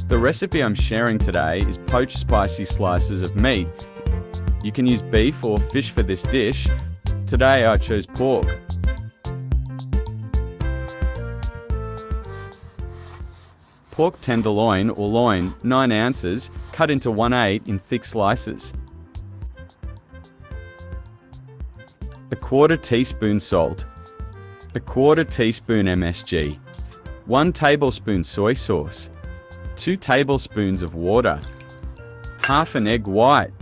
The recipe I'm sharing today is poached spicy slices of meat. You can use beef or fish for this dish. Today I chose pork. Pork tenderloin or loin, 9 ounces, cut into 1/8 in thick slices. A 1/4 teaspoon salt. A 1/4 teaspoon MSG. 1 tablespoon soy sauce. 2 tablespoons of water. Half an egg white.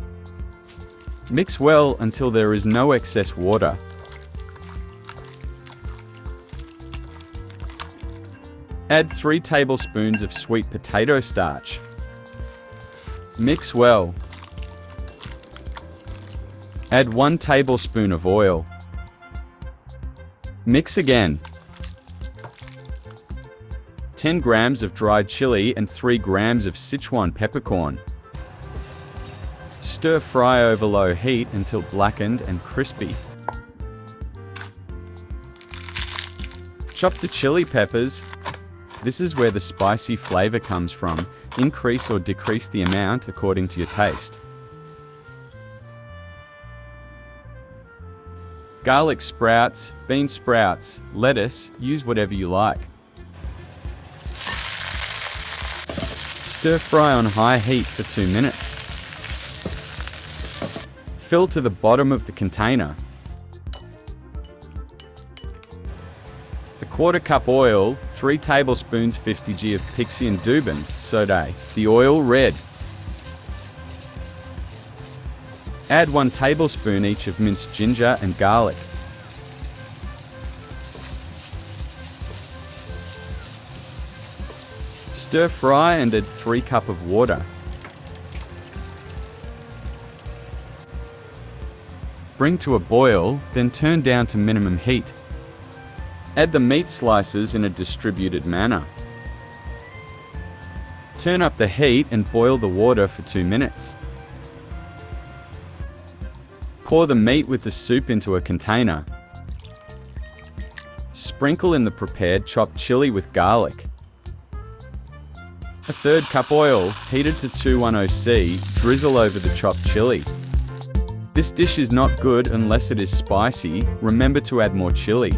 Mix well until there is no excess water. Add 3 tablespoons of sweet potato starch. Mix well. Add 1 tablespoon of oil. Mix again. 10 grams of dried chili and 3 grams of Sichuan peppercorn. Stir fry over low heat until blackened and crispy. Chop the chili peppers. This is where the spicy flavor comes from. Increase or decrease the amount according to your taste. Garlic sprouts, bean sprouts, lettuce, use whatever you like. Stir fry on high heat for 2 minutes. Fill to the bottom of the container. A 1/4 cup oil, 3 tablespoons 50 g of Pixie and Dubin, sauté the oil red. Add 1 tablespoon each of minced ginger and garlic. Stir fry and add 3 cups of water. Bring to a boil, then turn down to minimum heat. Add the meat slices in a distributed manner. Turn up the heat and boil the water for 2 minutes. Pour the meat with the soup into a container. Sprinkle in the prepared chopped chili with garlic. A 1/3 cup oil, heated to 210°C, drizzle over the chopped chili. This dish is not good unless it is spicy. Remember to add more chili.